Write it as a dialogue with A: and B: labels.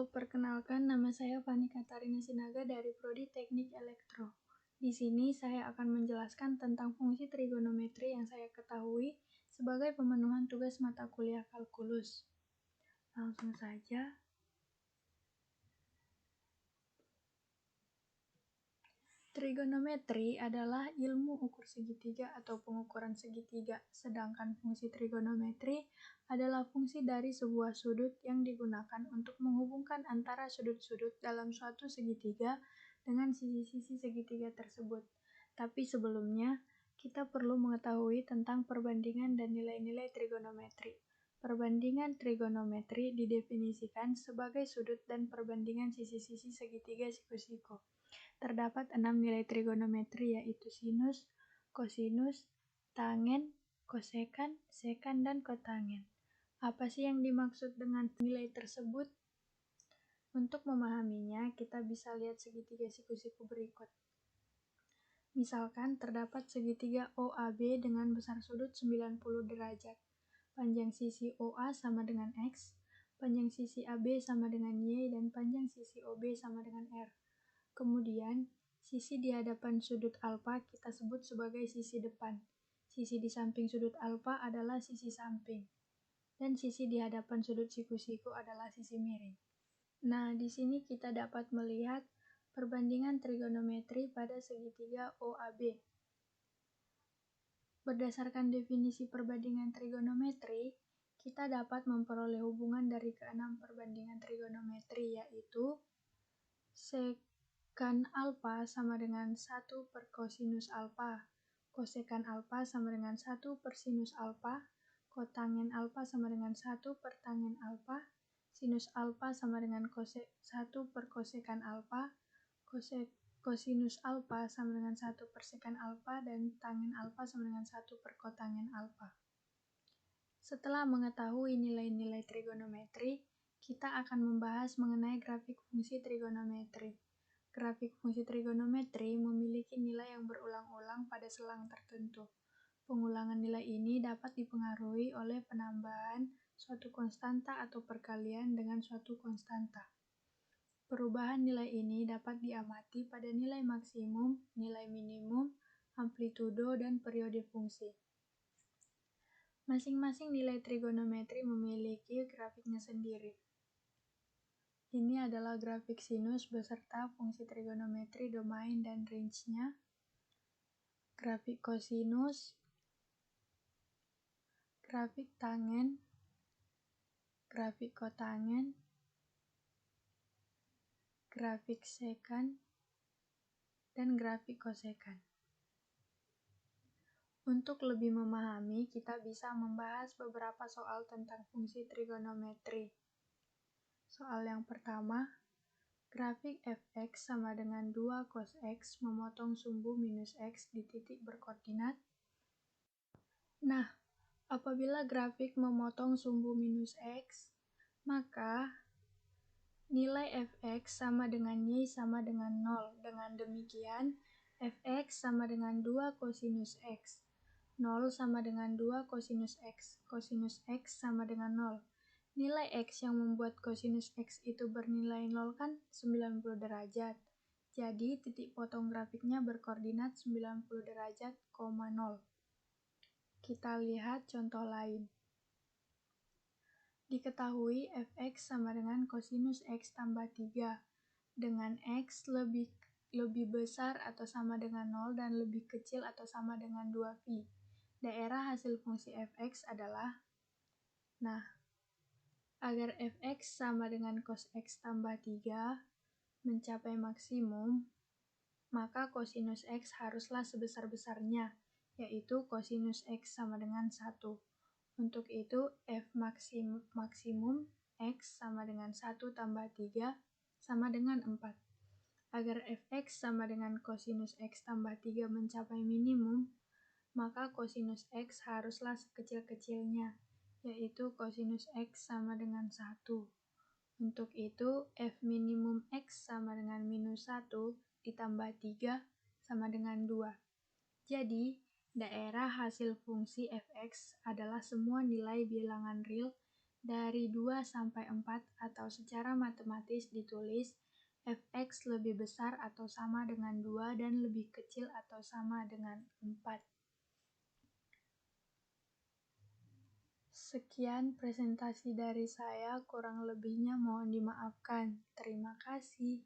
A: perkenalkan, nama saya Fani Katarina Sinaga dari Prodi Teknik Elektro. Di sini saya akan menjelaskan tentang fungsi trigonometri yang saya ketahui sebagai pemenuhan tugas mata kuliah kalkulus. Langsung saja. Trigonometri adalah ilmu ukur segitiga atau pengukuran segitiga, sedangkan fungsi trigonometri adalah fungsi dari sebuah sudut yang digunakan untuk menghubungkan antara sudut-sudut dalam suatu segitiga dengan sisi-sisi segitiga tersebut. Tapi sebelumnya, kita perlu mengetahui tentang perbandingan dan nilai-nilai trigonometri. Perbandingan trigonometri didefinisikan sebagai sudut dan perbandingan sisi-sisi segitiga siku-siku. Terdapat 6 nilai trigonometri, yaitu sinus, kosinus, tangen, kosekan, sekan, dan kotangen. Apa sih yang dimaksud dengan nilai tersebut? Untuk memahaminya, kita bisa lihat segitiga siku-siku berikut. Misalkan terdapat segitiga OAB dengan besar sudut 90 derajat. Panjang sisi OA sama dengan X, panjang sisi AB sama dengan Y, dan panjang sisi OB sama dengan R. Kemudian, sisi di hadapan sudut alfa kita sebut sebagai sisi depan. Sisi di samping sudut alfa adalah sisi samping. Dan sisi di hadapan sudut siku-siku adalah sisi miring. Nah, di sini kita dapat melihat perbandingan trigonometri pada segitiga OAB. Berdasarkan definisi perbandingan trigonometri, kita dapat memperoleh hubungan dari keenam perbandingan trigonometri, yaitu sekan alfa sama dengan 1 per kosinus alfa, kosekan alfa sama dengan 1 per sinus alfa, kotangen alfa sama dengan 1 per tangen alfa, sinus alfa sama dengan 1 per kosekan alfa, kosinus alfa sama dengan 1 per sekan alfa, dan tangen alfa sama dengan 1 per kotangen alfa. Setelah mengetahui nilai-nilai trigonometri, kita akan membahas mengenai grafik fungsi trigonometri. Grafik fungsi trigonometri memiliki nilai yang berulang-ulang pada selang tertentu. Pengulangan nilai ini dapat dipengaruhi oleh penambahan suatu konstanta atau perkalian dengan suatu konstanta. Perubahan nilai ini dapat diamati pada nilai maksimum, nilai minimum, amplitudo, dan periode fungsi. Masing-masing nilai trigonometri memiliki grafiknya sendiri. Ini adalah grafik sinus beserta fungsi trigonometri domain dan range-nya, grafik kosinus, grafik tangen, grafik kotangen, grafik sekan, dan grafik kosekan. Untuk lebih memahami, kita bisa membahas beberapa soal tentang fungsi trigonometri. Soal yang pertama, grafik fx sama dengan 2 cos x memotong sumbu minus x di titik berkoordinat. Nah, apabila grafik memotong sumbu minus x, maka nilai fx sama dengan y sama dengan 0. Dengan demikian, fx sama dengan 2 kosinus x. 0 sama dengan 2 kosinus x. Kosinus x sama dengan 0. Nilai x yang membuat kosinus x itu bernilai 0 kan 90 derajat. Jadi titik potong grafiknya berkoordinat 90 derajat, 0. Kita lihat contoh lain. Diketahui fx sama dengan kosinus x tambah 3. Dengan x lebih besar atau sama dengan 0 dan lebih kecil atau sama dengan 2π. Daerah hasil fungsi fx adalah, nah, agar fx sama dengan cos x tambah 3 mencapai maksimum, maka kosinus x haruslah sebesar-besarnya, yaitu kosinus x sama dengan 1. Untuk itu, f maksimum x sama dengan 1 tambah 3 sama dengan 4. Agar fx sama dengan kosinus x tambah 3 mencapai minimum, maka kosinus x haruslah sekecil-kecilnya, yaitu kosinus x sama dengan 1. Untuk itu, f minimum x sama dengan minus 1 ditambah 3 sama dengan 2. Jadi, daerah hasil fungsi fx adalah semua nilai bilangan real dari 2 sampai 4 atau secara matematis ditulis fx lebih besar atau sama dengan 2 dan lebih kecil atau sama dengan 4. Sekian presentasi dari saya, kurang lebihnya mohon dimaafkan. Terima kasih.